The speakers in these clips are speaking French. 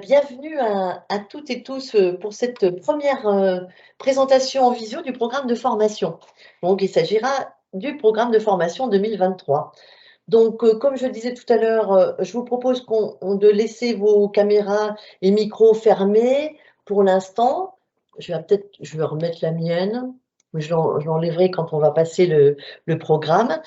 Bienvenue à toutes et tous pour cette première présentation en visio du programme de formation. Donc, il s'agira du programme de formation 2023. Donc, comme je le disais tout à l'heure, je vous propose de laisser vos caméras et micros fermés pour l'instant. Je vais remettre la mienne, mais je l'enlèverai quand on va passer le programme.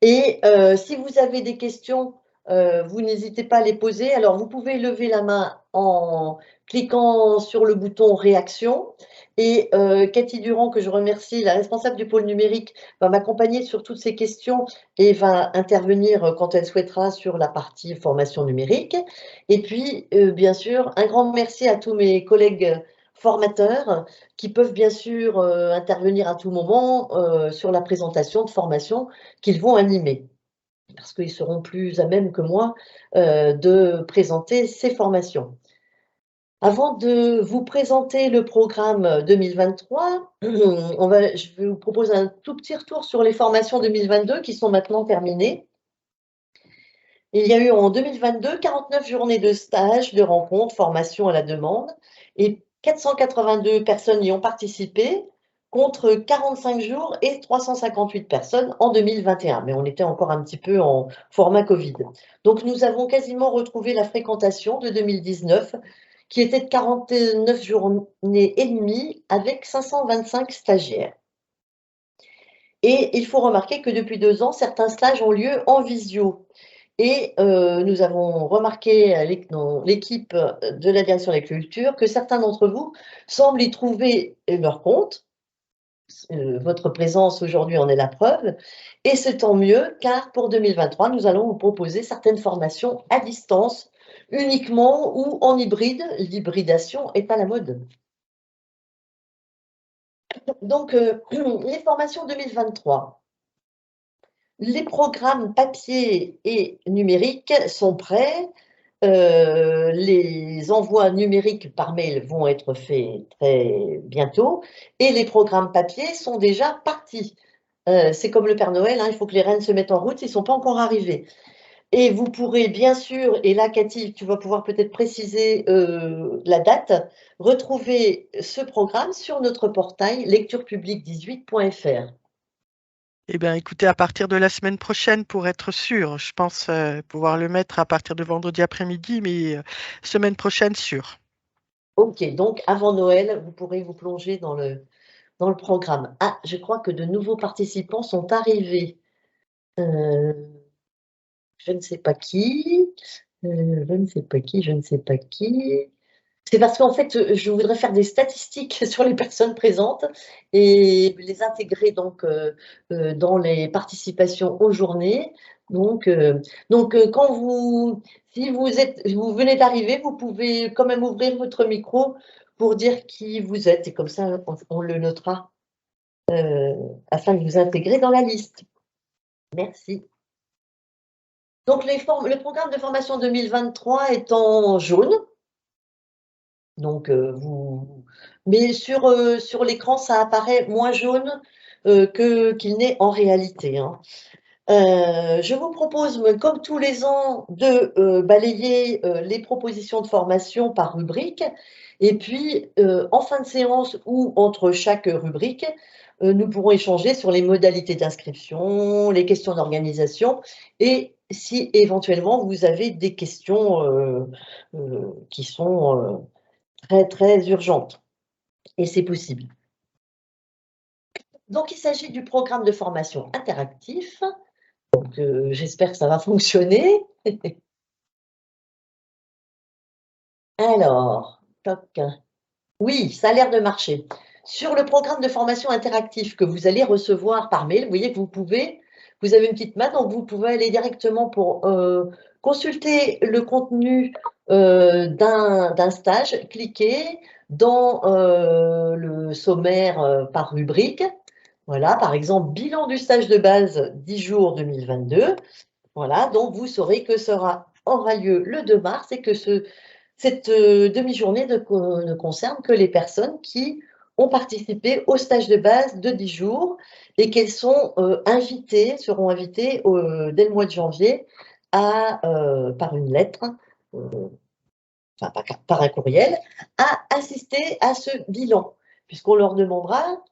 Et si vous avez des questions, vous n'hésitez pas à les poser. Alors, vous pouvez lever la main en cliquant sur le bouton réaction. Et Cathy Durand, que je remercie, la responsable du pôle numérique, va m'accompagner sur toutes ces questions et va intervenir quand elle souhaitera sur la partie formation numérique. Et puis, bien sûr, un grand merci à tous mes collègues formateurs qui peuvent bien sûr intervenir à tout moment sur la présentation de formation qu'ils vont animer, parce qu'ils seront plus à même que moi de présenter ces formations. Avant de vous présenter le programme 2023, je vous propose un tout petit retour sur les formations 2022 qui sont maintenant terminées. Il y a eu en 2022 49 journées de stage, de rencontres, formations à la demande et 482 personnes y ont participé contre 45 jours et 358 personnes en 2021. Mais on était encore un petit peu en format Covid. Donc nous avons quasiment retrouvé la fréquentation de 2019 qui était de 49 journées et demie avec 525 stagiaires. Et il faut remarquer que depuis 2 ans, certains stages ont lieu en visio. Et nous avons remarqué dans l'équipe de la direction de la culture que certains d'entre vous semblent y trouver leur compte. Votre présence aujourd'hui en est la preuve. Et c'est tant mieux, car pour 2023, nous allons vous proposer certaines formations à distance, uniquement ou en hybride. L'hybridation est à la mode. Donc, les formations 2023. Les programmes papier et numérique sont prêts. Les envois numériques par mail vont être faits très bientôt et les programmes papier sont déjà partis. C'est comme le Père Noël, hein, il faut que les rennes se mettent en route, ils ne sont pas encore arrivés. Et vous pourrez bien sûr, et là Cathy, tu vas pouvoir peut-être préciser la date, retrouver ce programme sur notre portail lecturepublique18.fr. Eh bien, écoutez, à partir de la semaine prochaine, pour être sûr, je pense pouvoir le mettre à partir de vendredi après-midi, mais semaine prochaine, sûr. Ok, donc avant Noël, vous pourrez vous plonger dans le programme. Ah, je crois que de nouveaux participants sont arrivés. Euh, je ne sais pas qui. Je ne sais pas qui, je ne sais pas qui. C'est parce qu'en fait, je voudrais faire des statistiques sur les personnes présentes et les intégrer donc dans les participations aux journées. Donc, si vous venez d'arriver, vous pouvez quand même ouvrir votre micro pour dire qui vous êtes et comme ça, on le notera afin de vous intégrer dans la liste. Merci. Donc, le programme de formation 2023 est en jaune. Donc, mais sur l'écran, ça apparaît moins jaune qu'il n'est en réalité, hein. Je vous propose, comme tous les ans, de balayer les propositions de formation par rubrique. Et puis, en fin de séance ou entre chaque rubrique, nous pourrons échanger sur les modalités d'inscription, les questions d'organisation et si éventuellement vous avez des questions qui sont très, très urgentes. Et c'est possible. Donc, il s'agit du programme de formation interactif. Donc, j'espère que ça va fonctionner. Alors, toc. Oui, ça a l'air de marcher. Sur le programme de formation interactif que vous allez recevoir par mail, vous voyez que vous avez une petite main, donc vous pouvez aller directement pour consulter le contenu d'un stage, cliquer dans le sommaire par rubrique. Voilà, par exemple, bilan du stage de base 10 jours 2022. Voilà, donc vous saurez que aura lieu le 2 mars et que cette demi-journée ne concerne que les personnes qui ont participé au stage de base de 10 jours et qu'elles seront invitées dès le mois de janvier par une lettre enfin par un courriel, à assister à ce bilan, puisqu'on leur demandera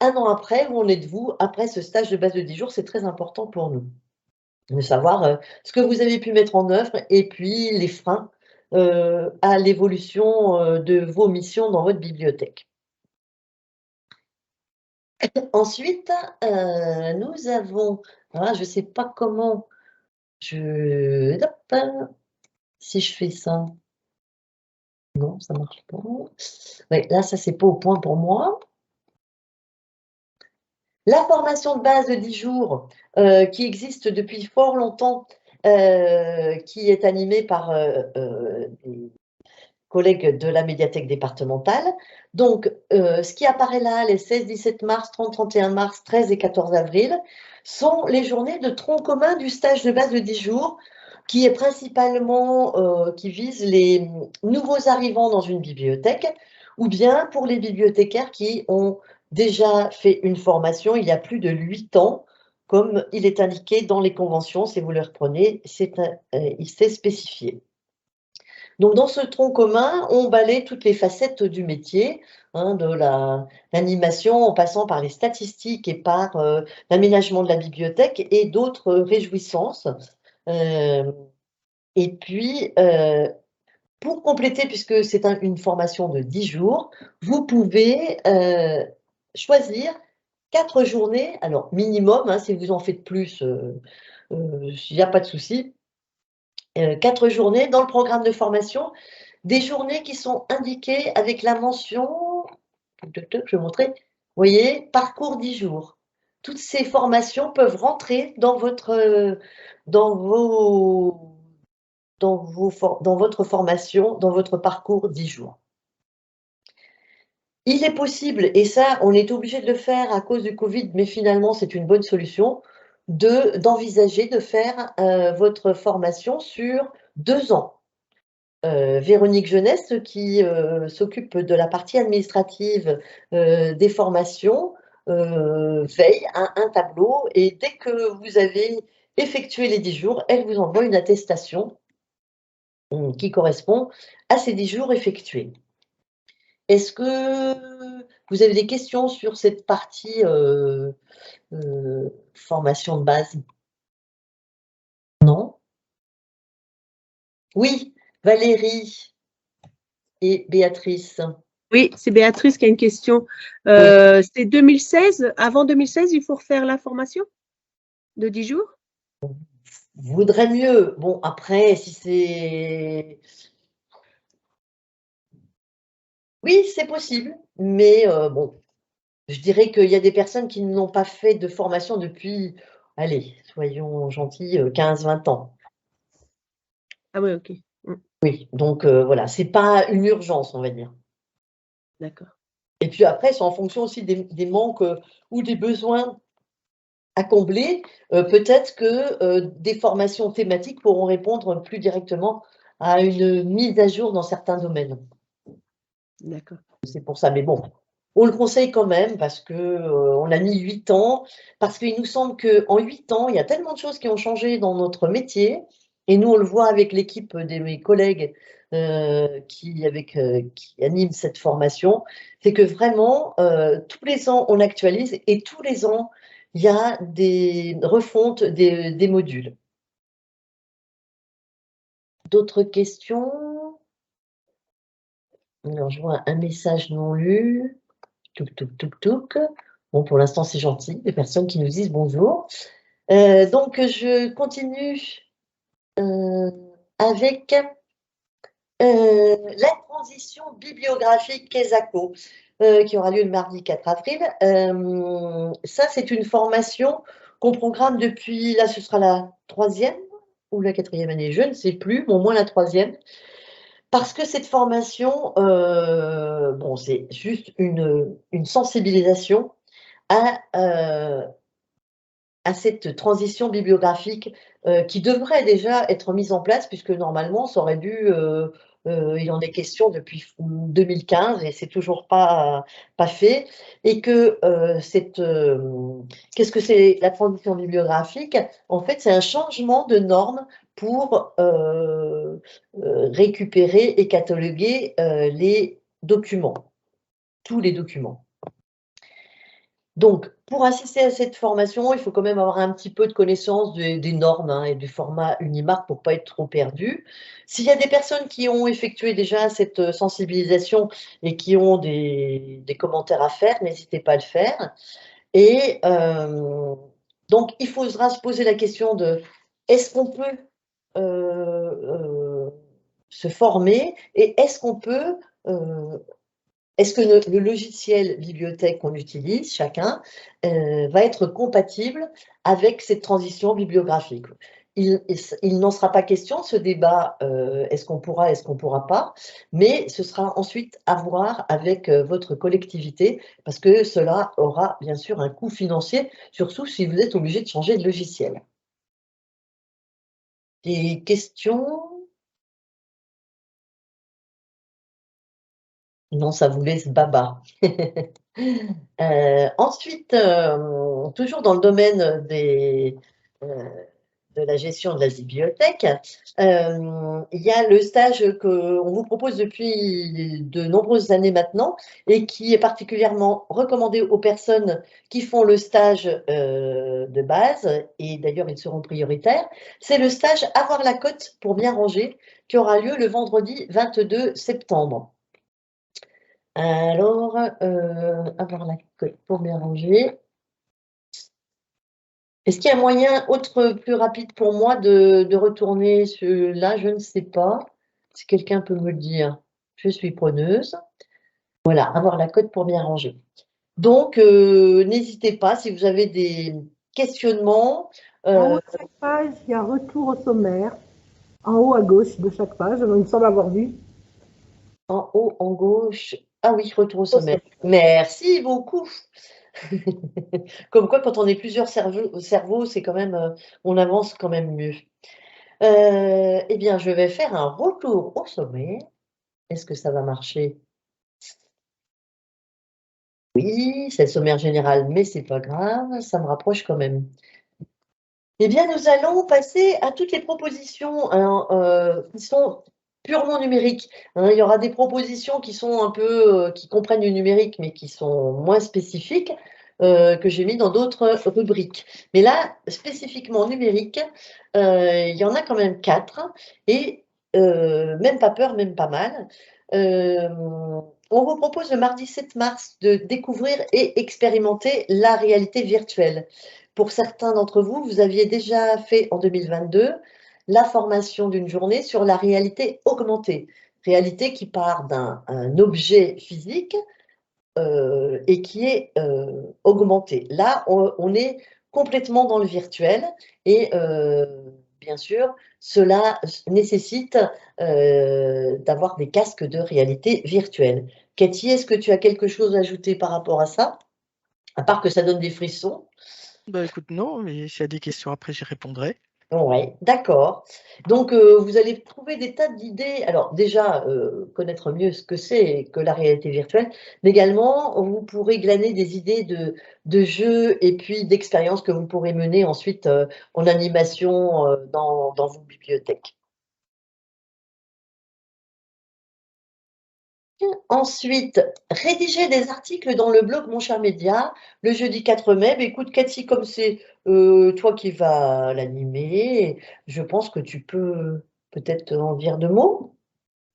1 an après où en êtes-vous après ce stage de base de 10 jours. C'est très important pour nous de savoir ce que vous avez pu mettre en œuvre et puis les freins à l'évolution de vos missions dans votre bibliothèque. Ensuite, nous avons, je ne sais pas comment hop, si je fais ça, non, ça ne marche pas. Ouais, là, ça, c'est pas au point pour moi. La formation de base de 10 jours, qui existe depuis fort longtemps, qui est animée par des collègues de la médiathèque départementale. Donc, ce qui apparaît là, les 16, 17 mars, 30, 31 mars, 13 et 14 avril, sont les journées de tronc commun du stage de base de 10 jours, qui est principalement, qui vise les nouveaux arrivants dans une bibliothèque, ou bien pour les bibliothécaires qui ont déjà fait une formation il y a plus de 8 ans, comme il est indiqué dans les conventions, si vous les reprenez, il s'est spécifié. Donc, dans ce tronc commun, on balaie toutes les facettes du métier, de l'animation en passant par les statistiques et par l'aménagement de la bibliothèque et d'autres réjouissances. Et puis, pour compléter, puisque c'est une formation de 10 jours, vous pouvez choisir 4 journées, alors minimum, si vous en faites plus, il n'y a pas de souci, 4 journées dans le programme de formation, des journées qui sont indiquées avec la mention, je vais vous montrer, vous voyez, parcours 10 jours. Toutes ces formations peuvent rentrer dans votre formation, dans votre parcours 10 jours. Il est possible, et ça, on est obligé de le faire à cause du Covid, mais finalement, c'est une bonne solution, d'envisager de faire votre formation sur 2 ans. Véronique Jeunesse, qui s'occupe de la partie administrative des formations, veille à un tableau, et dès que vous avez effectué les 10 jours, elle vous envoie une attestation qui correspond à ces 10 jours effectués. Est-ce que vous avez des questions sur cette partie formation de base? Non? Oui, Valérie et Béatrice. Oui, c'est Béatrice qui a une question. Oui. C'est 2016, avant 2016, il faut refaire la formation de 10 jours? Voudrait mieux. Bon, après, si c'est... Oui, c'est possible, mais bon, je dirais qu'il y a des personnes qui n'ont pas fait de formation depuis, allez, soyons gentils, 15-20 ans. Ah oui, ok. Oui, donc voilà, c'est pas une urgence, on va dire. D'accord. Et puis après, c'est en fonction aussi des manques ou des besoins à combler. Peut-être que des formations thématiques pourront répondre plus directement à une mise à jour dans certains domaines. D'accord. C'est pour ça, mais bon, on le conseille quand même parce que on a mis 8 ans, parce qu'il nous semble qu'en 8 ans, il y a tellement de choses qui ont changé dans notre métier, et nous, on le voit avec l'équipe de mes collègues qui animent cette formation, c'est que vraiment, tous les ans, on actualise, et tous les ans, il y a des refontes des modules. D'autres questions? Alors, je vois un message non lu. Touk, touk, touk, touk. Bon, pour l'instant, c'est gentil, des personnes qui nous disent bonjour. Donc, je continue avec la transition bibliographique ESACO, qui aura lieu le mardi 4 avril. Ça, c'est une formation qu'on programme depuis, là, ce sera la 3e ou la 4e année, je ne sais plus, mais au moins la 3e. Parce que cette formation, bon, c'est juste une sensibilisation à cette transition bibliographique qui devrait déjà être mise en place, puisque normalement, ça aurait dû, il en est question depuis 2015 et c'est toujours pas fait. Et que qu'est-ce que c'est la transition bibliographique? En fait, c'est un changement de norme pour récupérer et cataloguer les documents, tous les documents. Donc, pour assister à cette formation, il faut quand même avoir un petit peu de connaissance des normes et du format Unimark pour ne pas être trop perdu. S'il y a des personnes qui ont effectué déjà cette sensibilisation et qui ont des commentaires à faire, n'hésitez pas à le faire. Et donc, il faudra se poser la question de est-ce qu'on peut se former et est-ce qu'on peut est-ce que le logiciel bibliothèque qu'on utilise, chacun, va être compatible avec cette transition bibliographique? Il n'en sera pas question, ce débat, est-ce qu'on pourra, est-ce qu'on ne pourra pas, mais ce sera ensuite à voir avec votre collectivité, parce que cela aura bien sûr un coût financier, surtout si vous êtes obligé de changer de logiciel. Des questions? Non, ça vous laisse baba. Ensuite, toujours dans le domaine de la gestion de la bibliothèque, il y a le stage qu'on vous propose depuis de nombreuses années maintenant et qui est particulièrement recommandé aux personnes qui font le stage de base, et d'ailleurs ils seront prioritaires. C'est le stage Avoir la cote pour bien ranger qui aura lieu le vendredi 22 septembre. Alors, avoir la cote pour bien ranger. Est-ce qu'il y a un moyen autre, plus rapide pour moi de retourner là? Je ne sais pas. Si quelqu'un peut me le dire, je suis preneuse. Voilà, avoir la cote pour bien ranger. Donc, n'hésitez pas si vous avez des questionnements. En haut de chaque page, il y a retour au sommaire. En haut à gauche de chaque page, il me semble avoir vu. En haut, en gauche. Ah oui, retour au sommaire. Merci beaucoup. Comme quoi, quand on est plusieurs cerveaux, c'est quand même, on avance quand même mieux. Eh bien, je vais faire un retour au sommaire. Est-ce que ça va marcher? Oui, c'est le sommaire général, mais c'est pas grave, ça me rapproche quand même. Eh bien, nous allons passer à toutes les propositions qui sont purement numériques. Il y aura des propositions qui sont un peu, qui comprennent le numérique, mais qui sont moins spécifiques, que j'ai mis dans d'autres rubriques. Mais là, spécifiquement numérique, il y en a quand même 4, et même pas peur, même pas mal. On vous propose le mardi 7 mars de découvrir et expérimenter la réalité virtuelle. Pour certains d'entre vous, vous aviez déjà fait en 2022 la formation d'une journée sur la réalité augmentée. Réalité qui part d'un objet physique et qui est augmenté. Là, on est complètement dans le virtuel et bien sûr, cela nécessite d'avoir des casques de réalité virtuelle. Cathy, est-ce que tu as quelque chose à ajouter par rapport à ça? À part que ça donne des frissons. Bah, écoute, non, mais s'il y a des questions après, j'y répondrai. Oui, d'accord. Donc, vous allez trouver des tas d'idées. Alors, déjà, connaître mieux ce que c'est que la réalité virtuelle, mais également, vous pourrez glaner des idées de jeux et puis d'expériences que vous pourrez mener ensuite en animation dans vos bibliothèques. Ensuite, rédiger des articles dans le blog Mon Cher Média, le jeudi 4 mai. Mais écoute, Cathy, comme c'est toi qui vas l'animer, je pense que tu peux peut-être en dire 2 mots.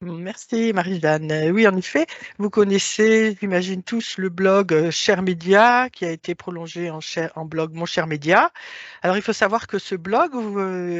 Merci Marie-Jeanne. Oui, en effet, vous connaissez, j'imagine tous, le blog Cher Média qui a été prolongé en blog Mon Cher Média. Alors, il faut savoir que ce blog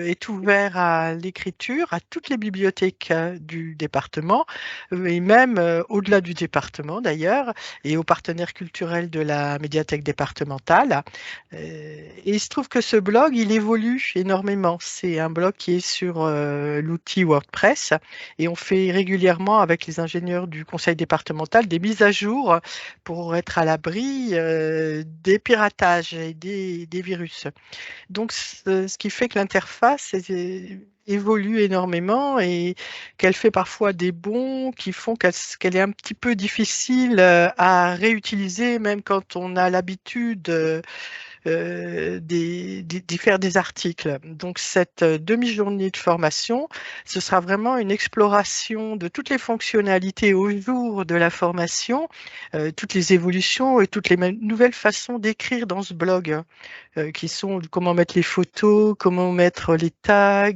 est ouvert à l'écriture, à toutes les bibliothèques du département et même au-delà du département d'ailleurs, et aux partenaires culturels de la médiathèque départementale. Et il se trouve que ce blog, il évolue énormément. C'est un blog qui est sur l'outil WordPress et on fait régulièrement avec les ingénieurs du conseil départemental des mises à jour pour être à l'abri des piratages et des virus. Donc, ce qui fait que l'interface évolue énormément et qu'elle fait parfois des bonds qui font qu'elle est un petit peu difficile à réutiliser, même quand on a l'habitude d'y faire des articles. Donc cette demi-journée de formation, ce sera vraiment une exploration de toutes les fonctionnalités au jour de la formation, toutes les évolutions et toutes les nouvelles façons d'écrire dans ce blog, qui sont comment mettre les photos, comment mettre les tags,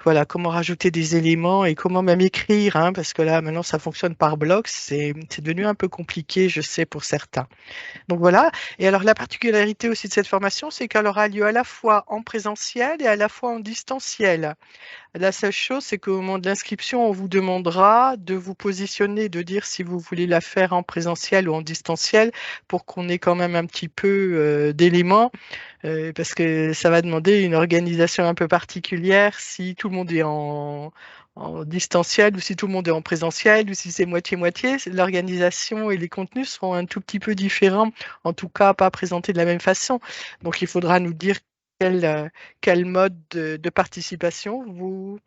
voilà, comment rajouter des éléments et comment même écrire, hein, parce que là maintenant ça fonctionne par bloc, c'est devenu un peu compliqué, je sais, pour certains. Donc voilà. Et alors la particularité aussi de cette formation, c'est qu'elle aura lieu à la fois en présentiel et à la fois en distanciel. La seule chose, c'est qu'au moment de l'inscription, on vous demandera de vous positionner, de dire si vous voulez la faire en présentiel ou en distanciel pour qu'on ait quand même un petit peu d'éléments, parce que ça va demander une organisation un peu particulière si tout le monde est en distanciel ou si tout le monde est en présentiel ou si c'est moitié-moitié. L'organisation et les contenus seront un tout petit peu différents, en tout cas pas présentés de la même façon. Donc il faudra nous dire quel mode de participation vous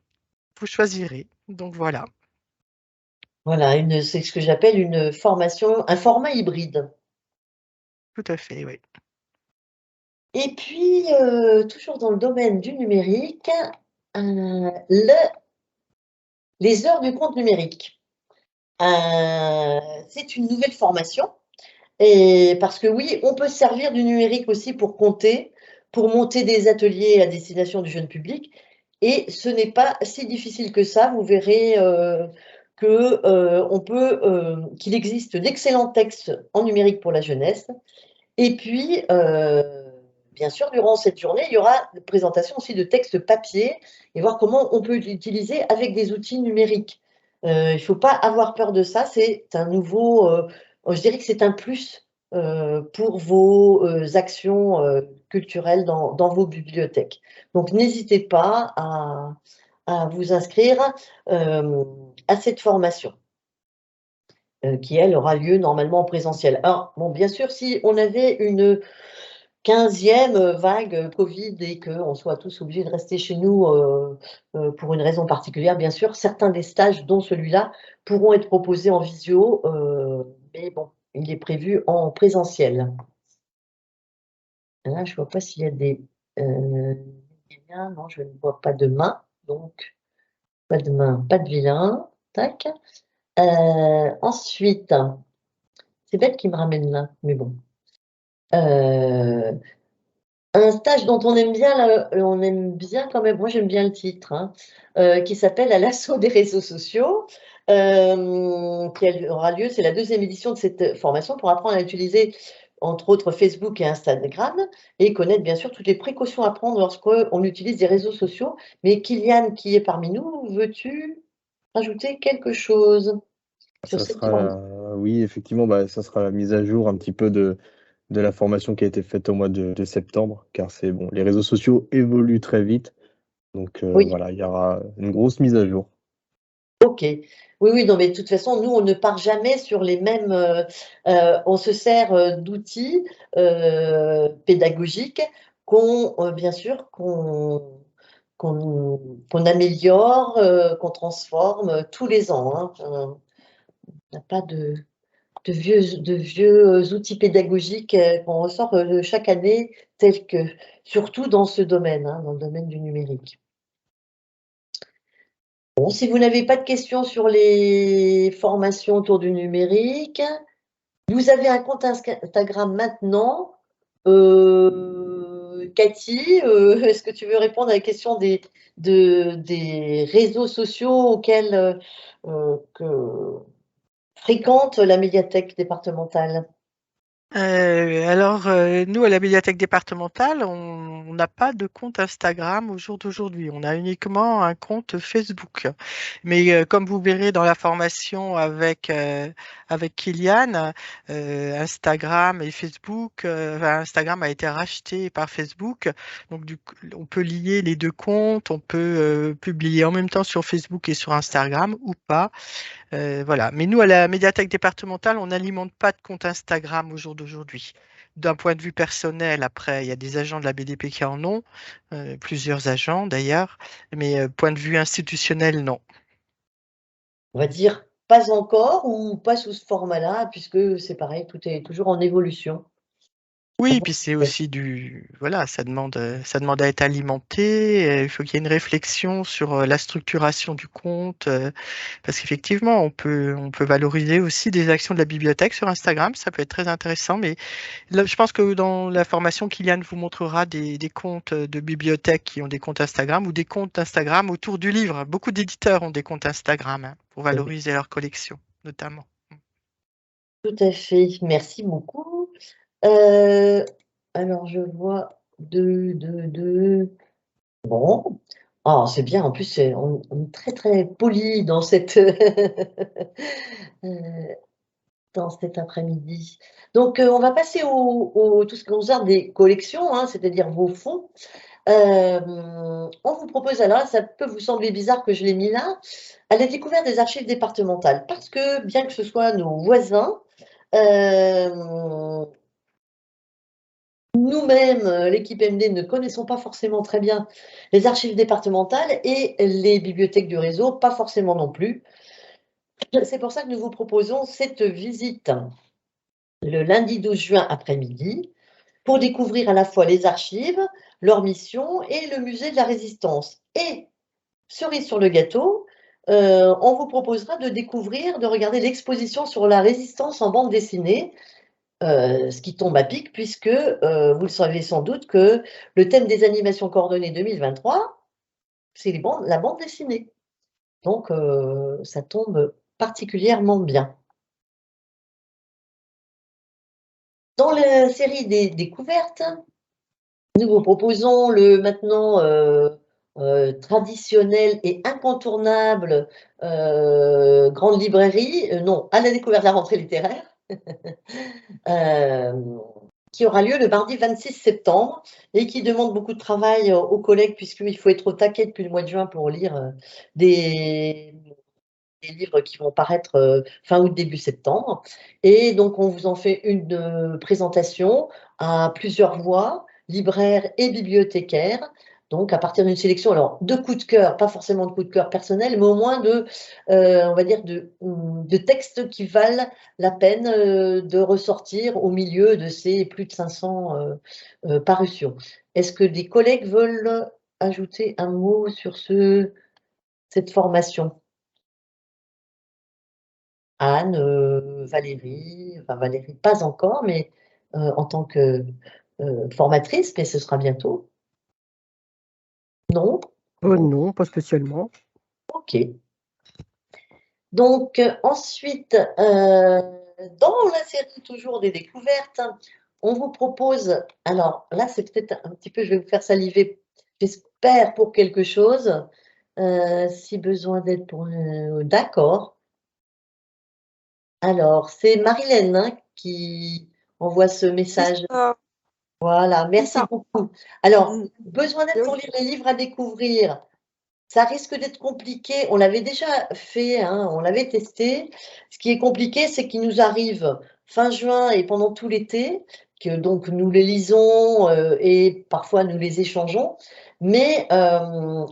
choisirez. Donc voilà. Voilà, c'est ce que j'appelle une formation, un format hybride. Tout à fait, oui. Et puis, toujours dans le domaine du numérique, les heures du compte numérique. C'est une nouvelle formation. Et parce que oui, on peut se servir du numérique aussi pour compter, pour monter des ateliers à destination du jeune public. Et ce n'est pas si difficile que ça. Vous verrez qu'il existe d'excellents textes en numérique pour la jeunesse. Et puis, bien sûr, durant cette journée, il y aura une présentation aussi de textes papier et voir comment on peut l'utiliser avec des outils numériques. Il ne faut pas avoir peur de ça. C'est un nouveau, je dirais que c'est un plus pour vos actions culturelles dans vos bibliothèques. Donc, n'hésitez pas à vous inscrire à cette formation qui, elle, aura lieu normalement en présentiel. Alors, bon, bien sûr, si on avait une 15e vague Covid et qu'on soit tous obligés de rester chez nous pour une raison particulière, bien sûr, certains des stages, dont celui-là, pourront être proposés en visio, mais bon, il est prévu en présentiel. Là, je ne vois pas s'il y a des liens. Non, je ne vois pas de main, donc pas de main, pas de vilain. Tac. Ensuite, c'est bête qui me ramène là, mais bon. Un stage dont on aime bien quand même, moi j'aime bien le titre, hein, qui s'appelle À l'assaut des réseaux sociaux, qui aura lieu, c'est la 2e édition de cette formation pour apprendre à utiliser entre autres Facebook et Instagram et connaître bien sûr toutes les précautions à prendre lorsqu'on utilise des réseaux sociaux. Mais Kylian, qui est parmi nous, veux-tu rajouter quelque chose sur Ça cette sera, formation? oui, effectivement, ça sera la mise à jour un petit peu de la formation qui a été faite au mois de septembre, car c'est bon, les réseaux sociaux évoluent très vite. Donc Oui. voilà, il y aura une grosse mise à jour. Ok. Oui, oui, non, mais de toute façon, nous, on ne part jamais sur les mêmes. On se sert d'outils pédagogiques bien sûr, qu'on améliore, qu'on transforme tous les ans, hein. On n'a pas de vieux outils pédagogiques qu'on ressort chaque année, tels que, surtout dans ce domaine, hein, dans le domaine du numérique. Bon, si vous n'avez pas de questions sur les formations autour du numérique, vous avez un compte Instagram maintenant. Cathy, est-ce que tu veux répondre à la question des réseaux sociaux auxquels que fréquente la médiathèque départementale? Alors, nous, à la médiathèque départementale, on n'a pas de compte Instagram au jour d'aujourd'hui. On a uniquement un compte Facebook. Mais comme vous verrez dans la formation avec Kylian, Instagram et Facebook, Instagram a été racheté par Facebook. Donc, du coup, on peut lier les deux comptes. On peut publier en même temps sur Facebook et sur Instagram ou pas. Voilà. Mais nous, à la médiathèque départementale, on n'alimente pas de compte Instagram au jour d'aujourd'hui. D'un point de vue personnel, après, il y a des agents de la BDP qui en ont, plusieurs agents d'ailleurs, mais point de vue institutionnel, non. On va dire pas encore ou pas sous ce format-là, puisque c'est pareil, tout est toujours en évolution. Oui, puis c'est aussi voilà, ça demande à être alimenté. Il faut qu'il y ait une réflexion sur la structuration du compte, parce qu'effectivement, on peut valoriser aussi des actions de la bibliothèque sur Instagram. Ça peut être très intéressant. Mais là, je pense que dans la formation, Kylian vous montrera des comptes de bibliothèques qui ont des comptes Instagram ou des comptes Instagram autour du livre. Beaucoup d'éditeurs ont des comptes Instagram, hein, pour valoriser leur collection, notamment. Tout à fait, merci beaucoup. Alors, je vois Bon, oh, c'est bien, en plus, on est très très poli dans dans cet après-midi. Donc, on va passer tout ce qui concerne des collections, hein, c'est-à-dire vos fonds. On vous propose alors, ça peut vous sembler bizarre que je l'ai mis là, à la découverte des archives départementales, parce que bien que ce soit nos voisins, nous-mêmes, l'équipe MD, ne connaissons pas forcément très bien les archives départementales et les bibliothèques du réseau, pas forcément non plus. C'est pour ça que nous vous proposons cette visite le lundi 12 juin après-midi pour découvrir à la fois les archives, leur mission et le musée de la Résistance. Et, cerise sur le gâteau, on vous proposera de découvrir, de regarder l'exposition sur la Résistance en bande dessinée, ce qui tombe à pic puisque vous le savez sans doute que le thème des animations coordonnées 2023, c'est la bande dessinée. Donc, ça tombe particulièrement bien. Dans la série des découvertes, nous vous proposons le maintenant traditionnel et incontournable grande librairie, non, à la découverte de la rentrée littéraire, qui aura lieu le mardi 26 septembre et qui demande beaucoup de travail aux collègues puisqu'il faut être au taquet depuis le mois de juin pour lire des livres qui vont paraître fin août, début septembre. Et donc, on vous en fait une présentation à plusieurs voix, libraires et bibliothécaires. Donc, à partir d'une sélection, alors, de coups de cœur, pas forcément de coups de cœur personnels, mais au moins on va dire, de textes qui valent la peine de ressortir au milieu de ces plus de 500 parutions. Est-ce que des collègues veulent ajouter un mot sur cette formation ? Anne, Valérie, enfin Valérie pas encore, mais en tant que formatrice, mais ce sera bientôt. Non? Non, pas spécialement. Ok. Donc ensuite, dans la série toujours des découvertes, on vous propose, alors là c'est peut-être un petit peu, je vais vous faire saliver, j'espère pour quelque chose, si besoin d'aide pour... D'accord. Alors, c'est Marilène hein, qui envoie ce message. Voilà, merci beaucoup. Alors, besoin d'aide pour lire les livres à découvrir. Ça risque d'être compliqué. On l'avait déjà fait, hein, on l'avait testé. Ce qui est compliqué, c'est qu'il nous arrive fin juin et pendant tout l'été, que donc nous les lisons et parfois nous les échangeons, mais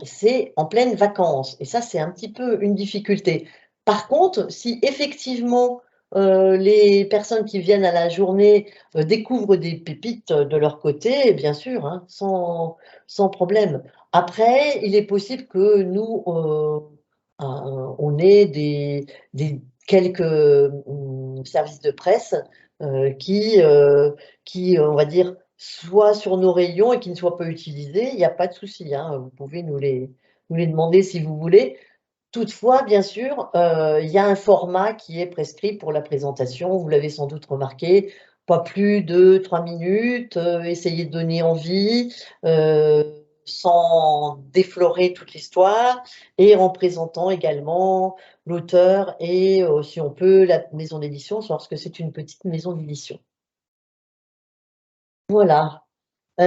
c'est en pleine vacances. Et ça, c'est un petit peu une difficulté. Par contre, si effectivement les personnes qui viennent à la journée découvrent des pépites de leur côté, bien sûr, hein, sans problème. Après, il est possible que nous, on ait quelques services de presse qui, on va dire, soient sur nos rayons et qui ne soient pas utilisés. Il n'y a pas de souci, hein, vous pouvez nous les demander si vous voulez. Toutefois, bien sûr, il y a un format qui est prescrit pour la présentation, vous l'avez sans doute remarqué, pas plus de 3 minutes, essayez de donner envie, sans déflorer toute l'histoire, et en présentant également l'auteur et, si on peut, la maison d'édition, lorsque c'est une petite maison d'édition. Voilà. À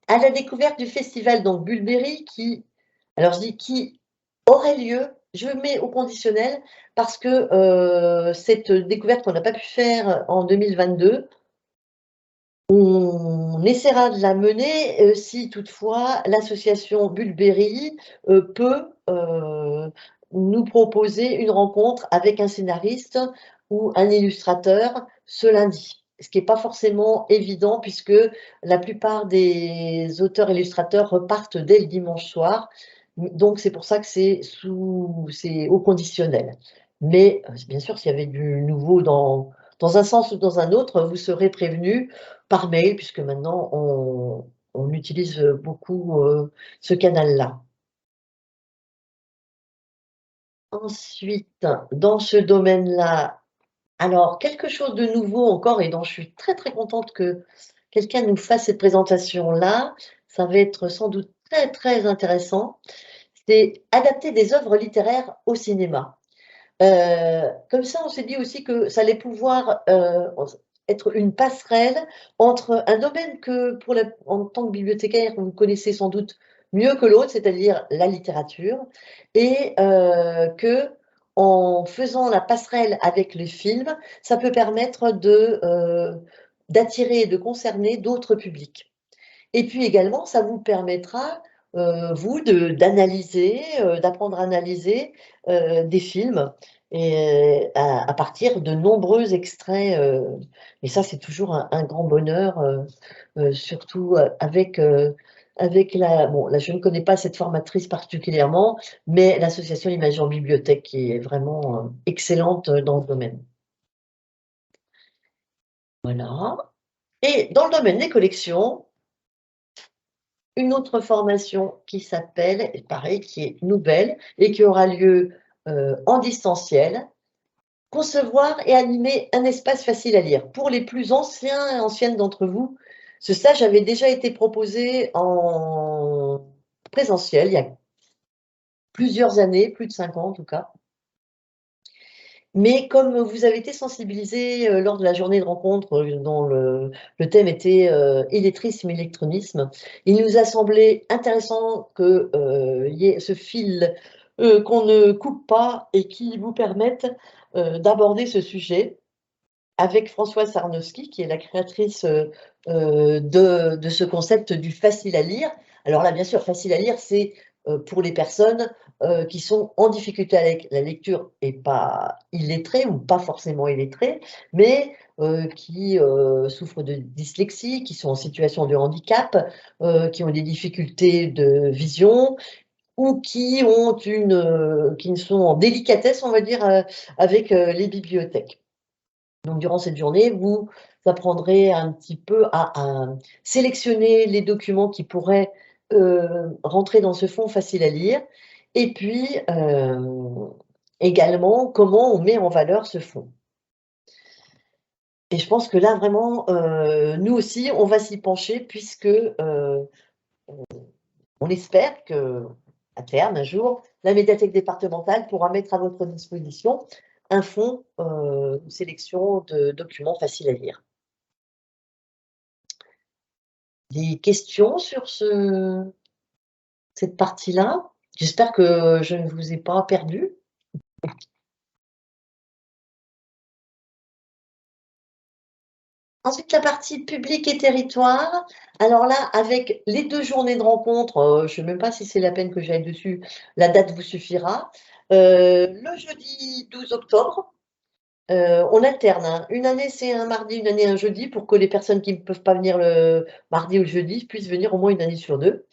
la découverte du festival donc Bulberry alors je dis qui aurait lieu, je mets au conditionnel parce que cette découverte qu'on n'a pas pu faire en 2022, on essaiera de la mener si toutefois l'association Bulberry peut nous proposer une rencontre avec un scénariste ou un illustrateur ce lundi. ce qui n'est pas forcément évident puisque la plupart des auteurs-illustrateurs repartent dès le dimanche soir. Donc, c'est pour ça que c'est au conditionnel. Mais bien sûr, s'il y avait du nouveau dans un sens ou dans un autre, vous serez prévenu par mail puisque maintenant, on utilise beaucoup ce canal-là. Ensuite, dans ce domaine-là, alors, quelque chose de nouveau encore et dont je suis très, très contente que quelqu'un nous fasse cette présentation-là, ça va être sans doute très, très intéressant, c'est adapter des œuvres littéraires au cinéma. Comme ça, on s'est dit aussi que ça allait pouvoir être une passerelle entre un domaine que, en tant que bibliothécaire, vous connaissez sans doute mieux que l'autre, c'est-à-dire la littérature, et que en faisant la passerelle avec les films, ça peut permettre d'attirer et de concerner d'autres publics. Et puis également, ça vous permettra, vous, d'analyser, d'apprendre à analyser des films et, à partir de nombreux extraits. Et ça, c'est toujours un grand bonheur, surtout avec la... Bon, là, je ne connais pas cette formatrice particulièrement, mais l'association Image en Bibliothèque qui est vraiment excellente dans ce domaine. Voilà. Et dans le domaine des collections, une autre formation qui s'appelle, pareil, qui est nouvelle et qui aura lieu en distanciel, concevoir et animer un espace facile à lire. Pour les plus anciens et anciennes d'entre vous, ce stage avait déjà été proposé en présentiel il y a plusieurs années, plus de 5 ans en tout cas. Mais comme vous avez été sensibilisés lors de la journée de rencontre dont le thème était illettrisme, électronisme, il nous a semblé intéressant qu'il y ait ce fil qu'on ne coupe pas et qui vous permette d'aborder ce sujet avec Françoise Sarnowski, qui est la créatrice de ce concept du facile à lire. Alors là, bien sûr, facile à lire, c'est pour les personnes qui sont en difficulté avec la lecture et pas illettrées ou pas forcément illettrées, mais qui souffrent de dyslexie, qui sont en situation de handicap, qui ont des difficultés de vision ou qui sont en délicatesse, on va dire, avec les bibliothèques. Donc, durant cette journée, vous apprendrez un petit peu à sélectionner les documents qui pourraient rentrer dans ce fonds facile à lire. Et puis, également, comment on met en valeur ce fonds. Et je pense que là, vraiment, nous aussi, on va s'y pencher puisque on espère que, à terme, un jour, la médiathèque départementale pourra mettre à votre disposition un fonds, une sélection de documents faciles à lire. Des questions sur cette partie-là? J'espère que je ne vous ai pas perdu. Ensuite, la partie public et territoire. Alors là, avec les 2 journées de rencontre, je ne sais même pas si c'est la peine que j'aille dessus, la date vous suffira. Le jeudi 12 octobre, on alterne, hein. Une année, c'est un mardi, une année, un jeudi, pour que les personnes qui ne peuvent pas venir le mardi ou le jeudi puissent venir au moins une année sur 2.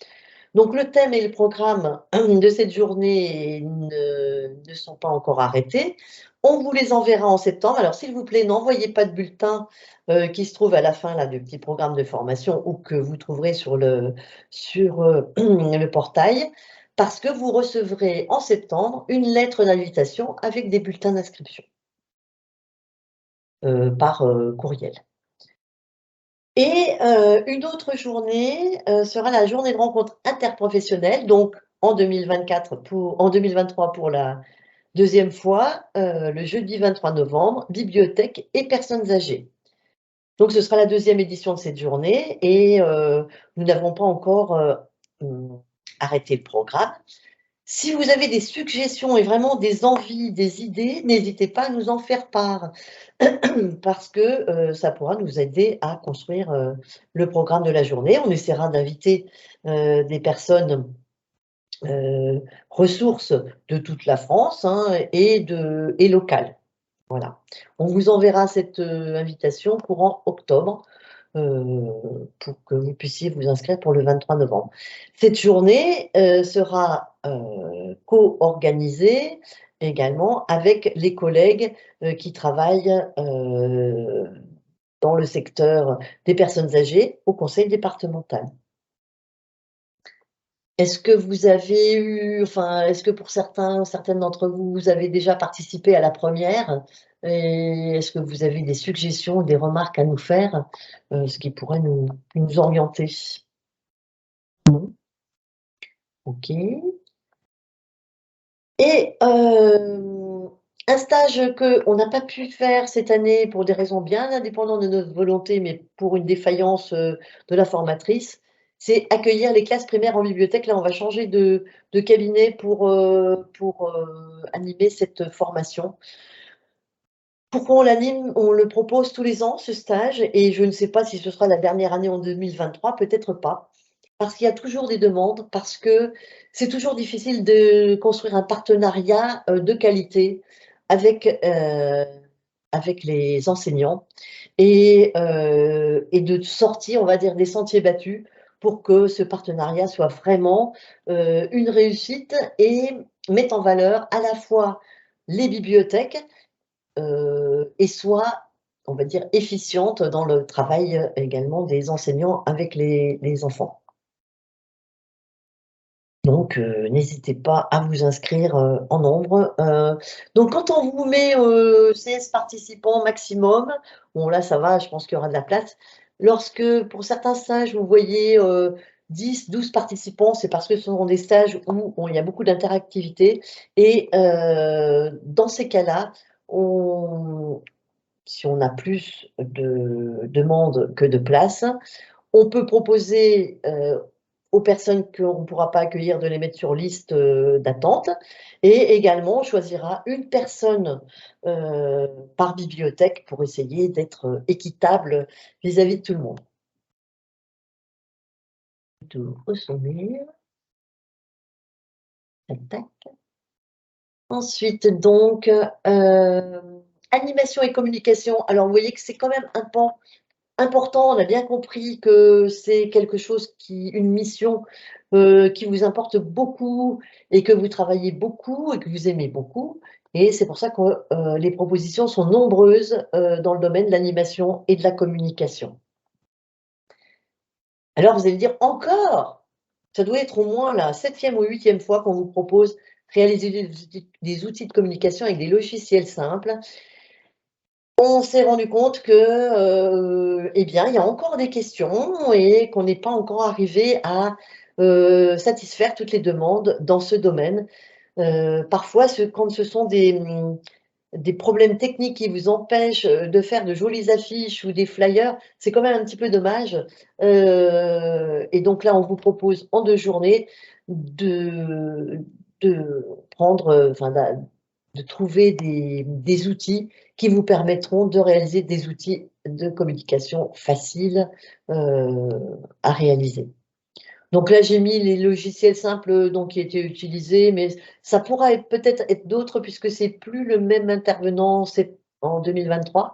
Donc, le thème et le programme de cette journée ne sont pas encore arrêtés. On vous les enverra en septembre. Alors, s'il vous plaît, n'envoyez pas de bulletin qui se trouve à la fin là, du petit programme de formation ou que vous trouverez sur le portail, parce que vous recevrez en septembre une lettre d'invitation avec des bulletins d'inscription par courriel. Et une autre journée sera la journée de rencontre interprofessionnelle, donc en 2023 pour la 2e fois, le jeudi 23 novembre, bibliothèque et personnes âgées. Donc ce sera la 2e édition de cette journée et nous n'avons pas encore arrêté le programme. Si vous avez des suggestions et vraiment des envies, des idées, n'hésitez pas à nous en faire part parce que ça pourra nous aider à construire le programme de la journée. On essaiera d'inviter des personnes ressources de toute la France hein, et locales. Voilà. On vous enverra cette invitation courant octobre pour que vous puissiez vous inscrire pour le 23 novembre. Cette journée sera co-organisée également avec les collègues qui travaillent dans le secteur des personnes âgées au conseil départemental. Est-ce que vous avez eu, enfin, est-ce que pour certaines d'entre vous, vous avez déjà participé à la première? Et est-ce que vous avez des suggestions, des remarques à nous faire, ce qui pourrait nous orienter? Non? Ok. Et un stage qu'on n'a pas pu faire cette année pour des raisons bien indépendantes de notre volonté, mais pour une défaillance de la formatrice, c'est accueillir les classes primaires en bibliothèque. Là, on va changer de cabinet pour animer cette formation. Pourquoi on l'anime? On le propose tous les ans, ce stage, et je ne sais pas si ce sera la dernière année en 2023, peut-être pas. Parce qu'il y a toujours des demandes, parce que c'est toujours difficile de construire un partenariat de qualité avec, avec les enseignants et de sortir, on va dire, des sentiers battus pour que ce partenariat soit vraiment une réussite et mette en valeur à la fois les bibliothèques et soit, on va dire, efficiente dans le travail également des enseignants avec les enfants. Donc, n'hésitez pas à vous inscrire en nombre. Donc, quand on vous met 16 participants maximum, bon là, ça va, je pense qu'il y aura de la place. Lorsque, pour certains stages, vous voyez 10, 12 participants, c'est parce que ce sont des stages où il y a beaucoup d'interactivité. Et dans ces cas-là, si on a plus de demandes que de places, on peut proposer aux personnes qu'on ne pourra pas accueillir de les mettre sur liste d'attente. Et également, on choisira une personne par bibliothèque pour essayer d'être équitable vis-à-vis de tout le monde. Au sommaire. Tac. Ensuite, donc, animation et communication. Alors, vous voyez que c'est quand même un pan important. On a bien compris que c'est quelque chose une mission qui vous importe beaucoup et que vous travaillez beaucoup et que vous aimez beaucoup. Et c'est pour ça que les propositions sont nombreuses dans le domaine de l'animation et de la communication. Alors, vous allez dire encore, ça doit être au moins la 7e ou 8e fois qu'on vous propose réaliser des outils de communication avec des logiciels simples. On s'est rendu compte que, eh bien, il y a encore des questions et qu'on n'est pas encore arrivé à satisfaire toutes les demandes dans ce domaine. Parfois, quand ce sont des problèmes techniques qui vous empêchent de faire de jolies affiches ou des flyers, c'est quand même un petit peu dommage. Et donc là, on vous propose en 2 journées de prendre, enfin, de trouver des outils qui vous permettront de réaliser des outils de communication faciles à réaliser. Donc là, j'ai mis les logiciels simples donc, qui étaient utilisés, mais ça pourra peut-être être d'autres puisque c'est plus le même intervenant en 2023.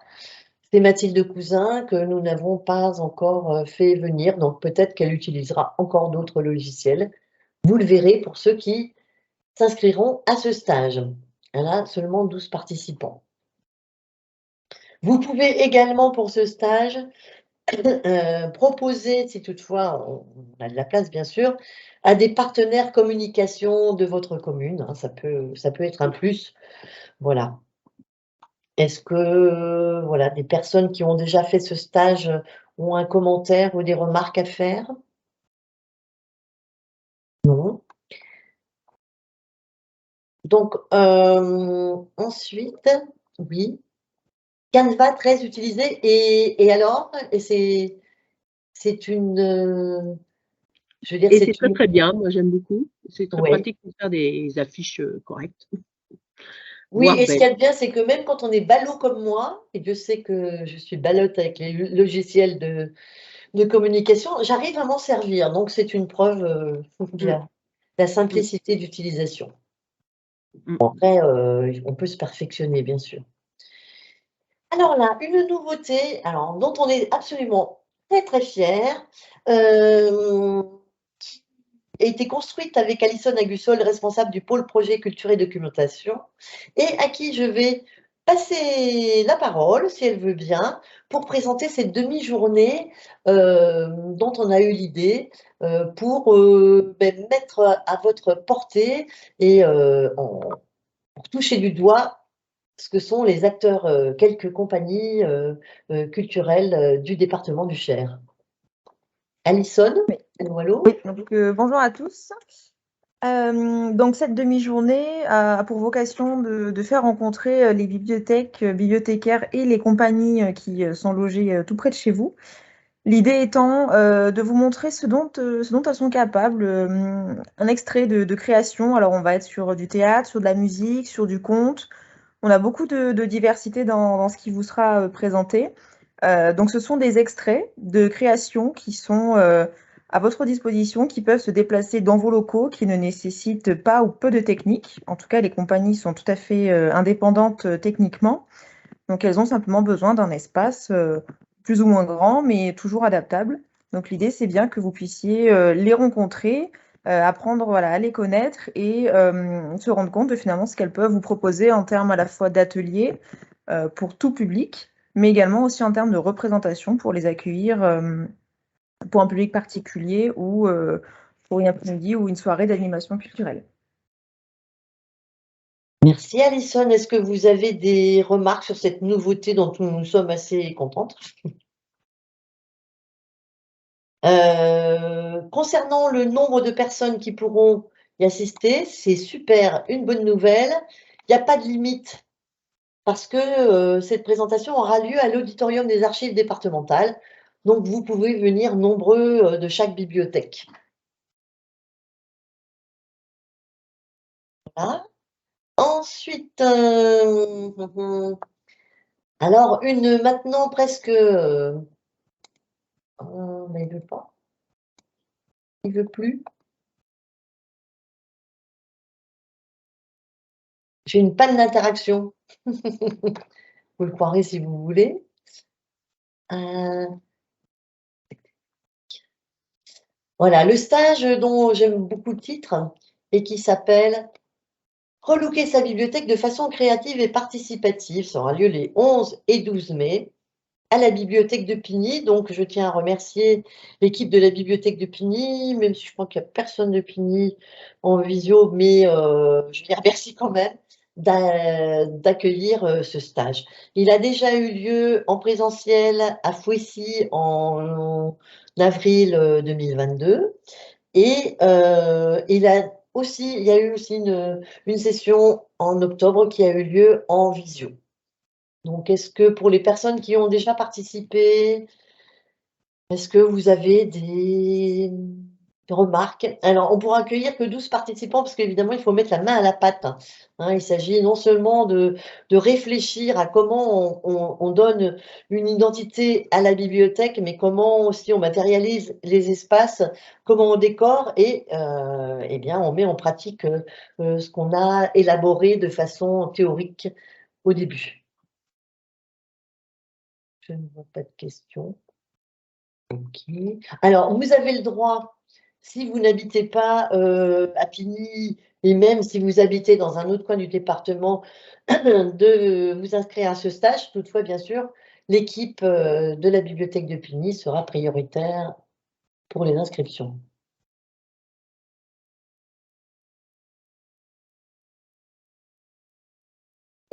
C'est Mathilde Cousin que nous n'avons pas encore fait venir, donc peut-être qu'elle utilisera encore d'autres logiciels. Vous le verrez pour ceux qui s'inscriront à ce stage. Elle a seulement 12 participants. Vous pouvez également pour ce stage proposer, si toutefois on a de la place bien sûr, à des partenaires communication de votre commune. Hein, ça peut être un plus. Voilà. Est-ce que voilà, des personnes qui ont déjà fait ce stage ont un commentaire ou des remarques à faire? Non. Donc ensuite, oui. Canva très utilisé et alors? Et c'est une je veux dire, Et c'est très très bien, moi j'aime beaucoup. C'est très Ouais. pratique pour faire des affiches correctes. Oui, Voire et ce qu'il y belles. a de bien, c'est que même quand on est ballot comme moi, et Dieu sait que je suis ballotte avec les logiciels de communication, j'arrive à m'en servir. Donc c'est une preuve de la simplicité d'utilisation. Mm. Après, on peut se perfectionner, bien sûr. Alors là, une nouveauté, alors, dont on est absolument très très fiers, qui a été construite avec Alison Agussol, responsable du pôle projet culture et documentation, et à qui je vais passer la parole, si elle veut bien, pour présenter cette demi-journée dont on a eu l'idée pour mettre à votre portée et pour toucher du doigt ce que sont les acteurs, quelques compagnies culturelles du département du Cher. Alison, Oui. allô, allô. Oui, donc bonjour à tous. Donc cette demi-journée a pour vocation de faire rencontrer les bibliothèques, bibliothécaires et les compagnies qui sont logées tout près de chez vous. L'idée étant de vous montrer ce dont elles sont capables. Un extrait de création. Alors on va être sur du théâtre, sur de la musique, sur du conte. On a beaucoup de diversité dans ce qui vous sera présenté. Donc ce sont des extraits de création qui sont à votre disposition, qui peuvent se déplacer dans vos locaux, qui ne nécessitent pas ou peu de technique. En tout cas, les compagnies sont tout à fait indépendantes techniquement. Donc elles ont simplement besoin d'un espace plus ou moins grand, mais toujours adaptable. Donc l'idée, c'est bien que vous puissiez les rencontrer, apprendre voilà, à les connaître et se rendre compte de finalement ce qu'elles peuvent vous proposer en termes à la fois d'ateliers pour tout public, mais également aussi en termes de représentation pour les accueillir pour un public particulier ou pour une après-midi ou une soirée d'animation culturelle. Merci Alison. Est-ce que vous avez des remarques sur cette nouveauté dont nous sommes assez contentes? Concernant le nombre de personnes qui pourront y assister, c'est super, une bonne nouvelle. Il n'y a pas de limite parce que cette présentation aura lieu à l'auditorium des archives départementales. Donc, vous pouvez venir nombreux de chaque bibliothèque. Voilà. Ensuite, alors maintenant presque, mais il veut pas, il veut plus. J'ai une panne d'interaction. Vous le croirez si vous voulez. Voilà, le stage dont j'aime beaucoup le titre et qui s'appelle Relooker sa bibliothèque de façon créative et participative. Ça aura lieu les 11 et 12 mai à la bibliothèque de Pigny. Donc, je tiens à remercier l'équipe de la bibliothèque de Pigny, même si je crois qu'il n'y a personne de Pigny en visio, mais je les remercie quand même d'accueillir ce stage. Il a déjà eu lieu en présentiel à Fouessy en avril 2022 et il y a eu aussi une session en octobre qui a eu lieu en visio. Donc, est-ce que pour les personnes qui ont déjà participé, est-ce que vous avez des remarques? Alors, on pourra accueillir que 12 participants parce qu'évidemment, il faut mettre la main à la pâte. Hein, il s'agit non seulement de réfléchir à comment on donne une identité à la bibliothèque, mais comment aussi on matérialise les espaces, comment on décore et eh bien, on met en pratique ce qu'on a élaboré de façon théorique au début. Je ne vois pas de questions. Ok. Alors, vous avez le droit, si vous n'habitez pas à Pigny, et même si vous habitez dans un autre coin du département, de vous inscrire à ce stage. Toutefois, bien sûr, l'équipe de la bibliothèque de Pigny sera prioritaire pour les inscriptions.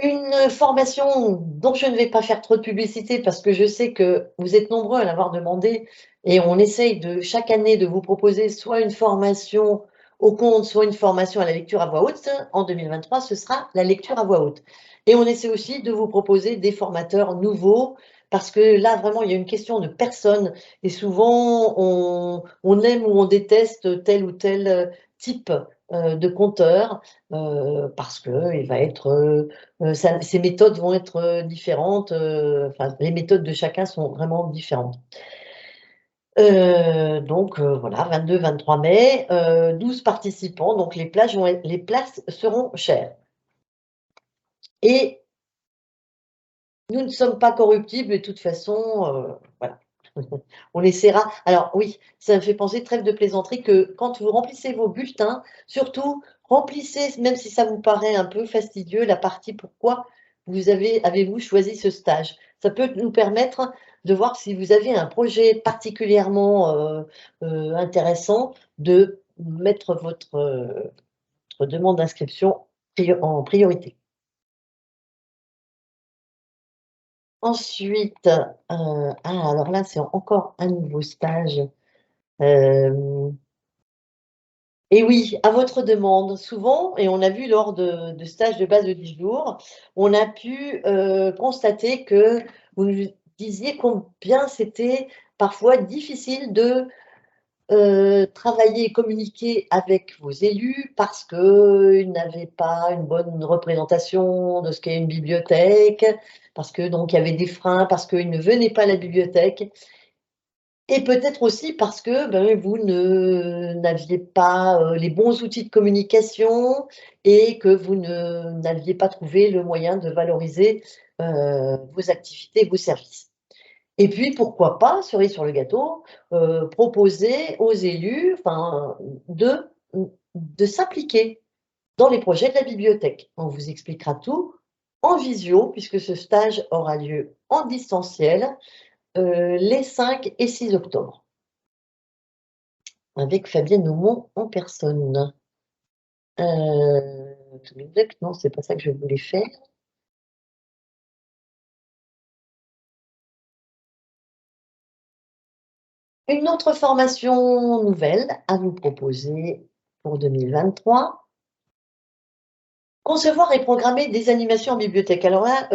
Une formation dont je ne vais pas faire trop de publicité parce que je sais que vous êtes nombreux à l'avoir demandé et on essaye de chaque année de vous proposer soit une formation au conte, soit une formation à la lecture à voix haute. En 2023, ce sera la lecture à voix haute. Et on essaie aussi de vous proposer des formateurs nouveaux parce que là, vraiment, il y a une question de personne et souvent, on aime ou on déteste tel ou tel type de conteur parce que il va être ces méthodes vont être différentes, enfin, les méthodes de chacun sont vraiment différentes. Donc voilà, 22-23 mai, 12 participants, donc les places seront chères. Et Nous ne sommes pas corruptibles et de toute façon, voilà. On essaiera. Alors oui, ça me fait penser, trêve de plaisanterie, que quand vous remplissez vos bulletins, surtout remplissez, même si ça vous paraît un peu fastidieux, la partie pourquoi avez-vous choisi ce stage. Ça peut nous permettre de voir si vous avez un projet particulièrement intéressant, de mettre votre demande d'inscription en priorité. Ensuite, alors là, c'est encore un nouveau stage. Et oui, à votre demande, souvent, et on a vu lors de stages de base de 10 jours, on a pu constater que vous nous disiez combien c'était parfois difficile de travailler et communiquer avec vos élus parce qu'ils n'avaient pas une bonne représentation de ce qu'est une bibliothèque, parce que donc il y avait des freins, parce qu'ils ne venaient pas à la bibliothèque. Et peut-être aussi parce que vous n'aviez pas les bons outils de communication et que vous n'aviez pas trouvé le moyen de valoriser vos activités et vos services. Et puis, pourquoi pas, cerise sur le gâteau, proposer aux élus de s'impliquer dans les projets de la bibliothèque. On vous expliquera tout en visio, puisque ce stage aura lieu en distanciel les 5 et 6 octobre, avec Fabienne Aumont en personne. Non, c'est pas ça que je voulais faire. Une autre formation nouvelle à vous proposer pour 2023. Concevoir et programmer des animations en bibliothèque. Alors là,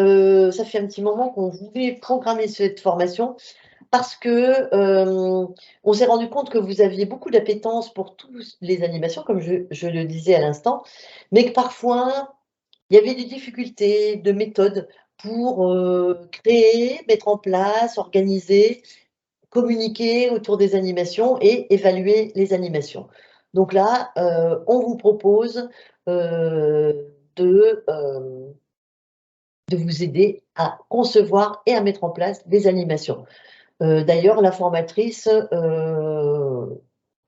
ça fait un petit moment qu'on voulait programmer cette formation parce que on s'est rendu compte que vous aviez beaucoup d'appétence pour toutes les animations, comme je le disais à l'instant, mais que parfois, il y avait des difficultés de méthode pour créer, mettre en place, organiser, communiquer autour des animations et évaluer les animations. Donc là, on vous propose de vous aider à concevoir et à mettre en place des animations. D'ailleurs, la formatrice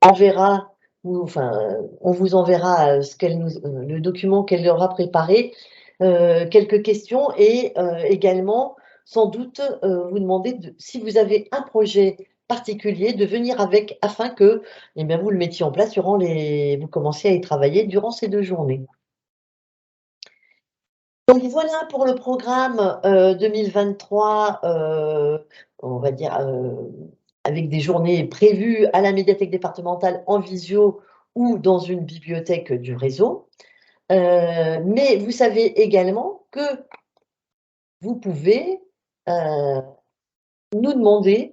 enverra, on vous enverra le document qu'elle aura préparé, quelques questions et également, sans doute, vous demander si vous avez un projet particulier, de venir avec afin que vous le mettiez en place vous commenciez à y travailler durant ces 2 journées. Donc voilà pour le programme 2023, on va dire, avec des journées prévues à la médiathèque départementale en visio ou dans une bibliothèque du réseau. Mais vous savez également que vous pouvez nous demander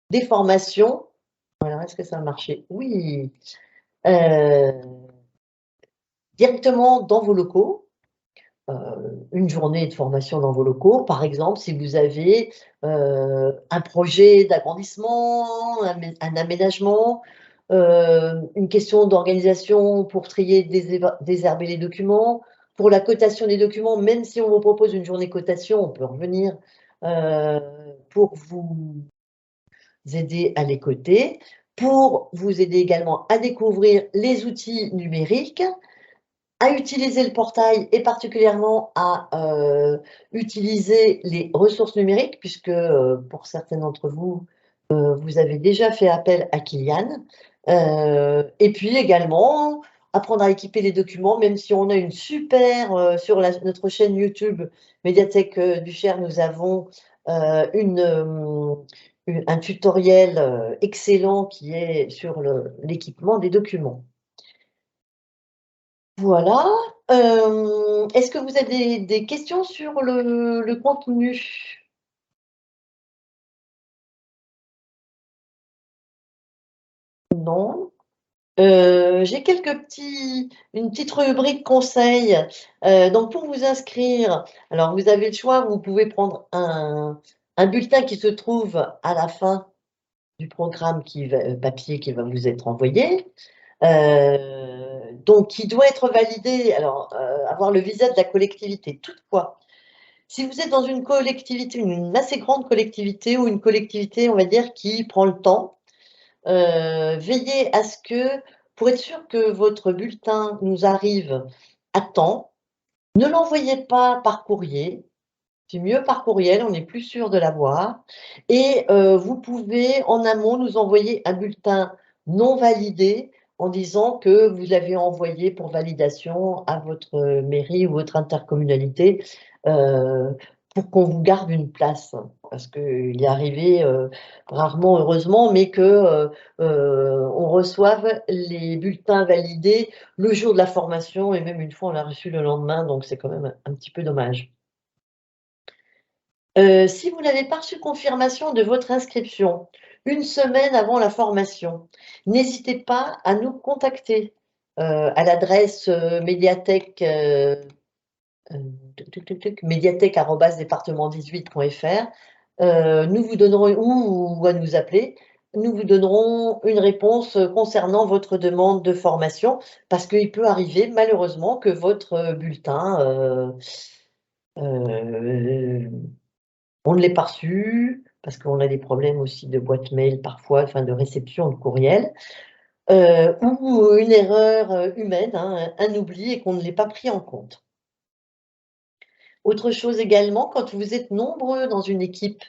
des formations. Alors, est-ce que ça a marché? Oui. Directement dans vos locaux. Une journée de formation dans vos locaux. Par exemple, si vous avez un projet d'agrandissement, un aménagement, une question d'organisation pour trier, désherber les documents, pour la cotation des documents, même si on vous propose une journée cotation, on peut revenir pour vous aider à les coter, pour vous aider également à découvrir les outils numériques, à utiliser le portail et particulièrement à utiliser les ressources numériques, puisque pour certains d'entre vous, vous avez déjà fait appel à Kylian. Et puis également, apprendre à équiper les documents, même si on a une super, sur notre chaîne YouTube Médiathèque du Cher, nous avons un tutoriel excellent qui est sur l'équipement des documents. Voilà. Est-ce que vous avez des questions sur le contenu? Non. J'ai une petite rubrique conseils. Donc, pour vous inscrire, alors vous avez le choix, vous pouvez prendre un bulletin qui se trouve à la fin du programme papier qui va vous être envoyé. Donc, qui doit être validé, alors avoir le visa de la collectivité. Toutefois, Si vous êtes dans une collectivité, une assez grande collectivité ou une collectivité, on va dire, qui prend le temps, veillez à ce que, pour être sûr que votre bulletin nous arrive à temps, ne l'envoyez pas par courrier. C'est mieux par courriel, on est plus sûr de l'avoir. Et vous pouvez en amont nous envoyer un bulletin non validé en disant que vous l'avez envoyé pour validation à votre mairie ou votre intercommunalité pour qu'on vous garde une place. Parce qu'il est arrivé rarement, heureusement, mais que on reçoive les bulletins validés le jour de la formation et même une fois on l'a reçu le lendemain, donc c'est quand même un petit peu dommage. Si vous n'avez pas reçu confirmation de votre inscription une semaine avant la formation, n'hésitez pas à nous contacter à l'adresse médiathèque médiathèque@département18.fr. Nous vous donnerons, ou à nous appeler, nous vous donnerons une réponse concernant votre demande de formation, parce qu'il peut arriver malheureusement que votre bulletin on ne l'ait pas reçu, parce qu'on a des problèmes aussi de boîte mail parfois, enfin de réception de courriel, ou une erreur humaine, hein, un oubli et qu'on ne l'ait pas pris en compte. Autre chose également, quand vous êtes nombreux dans une équipe,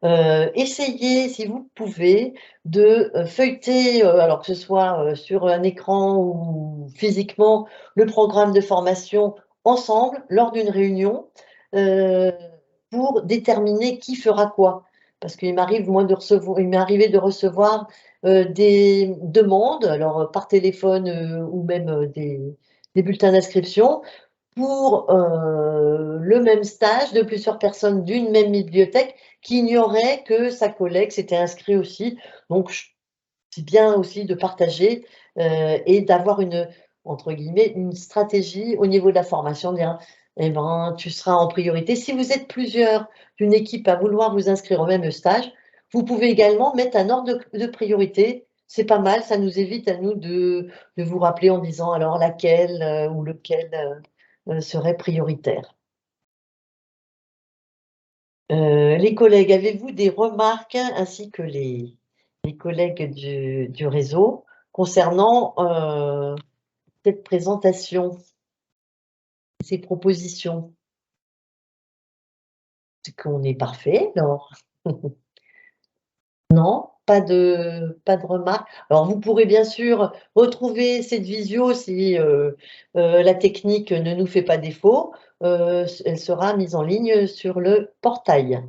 essayez, si vous pouvez, de feuilleter, alors que ce soit sur un écran ou physiquement, le programme de formation ensemble lors d'une réunion pour déterminer qui fera quoi. Parce qu'il m'arrive, moi, il m'est arrivé de recevoir des demandes, alors par téléphone ou même des bulletins d'inscription, pour le même stage de plusieurs personnes d'une même bibliothèque qui ignoraient que sa collègue s'était inscrit aussi. Donc, c'est bien aussi de partager et d'avoir entre guillemets, une stratégie au niveau de la formation, de dire, eh ben, tu seras en priorité. Si vous êtes plusieurs d'une équipe à vouloir vous inscrire au même stage, vous pouvez également mettre un ordre de priorité. C'est pas mal, ça nous évite à nous de vous rappeler en disant alors laquelle ou lequel serait prioritaire. Les collègues, avez-vous des remarques ainsi que les collègues du réseau concernant cette présentation, ces propositions? C'est qu'on est parfait, non? Non, pas de remarques. Alors, vous pourrez bien sûr retrouver cette visio si la technique ne nous fait pas défaut. Elle sera mise en ligne sur le portail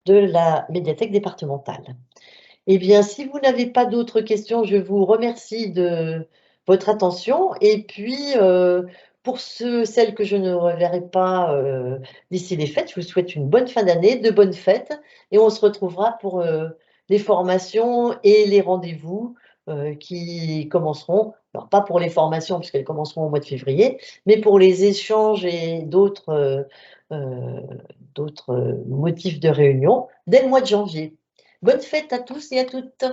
de la médiathèque départementale. Eh bien, si vous n'avez pas d'autres questions, je vous remercie de votre attention. Et puis, pour celles que je ne reverrai pas d'ici les fêtes, je vous souhaite une bonne fin d'année, de bonnes fêtes. Et on se retrouvera pour les formations et les rendez-vous qui commenceront. Alors, pas pour les formations, puisqu'elles commenceront au mois de février, mais pour les échanges et d'autres motifs de réunion dès le mois de janvier. Bonne fête à tous et à toutes.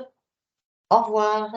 Au revoir.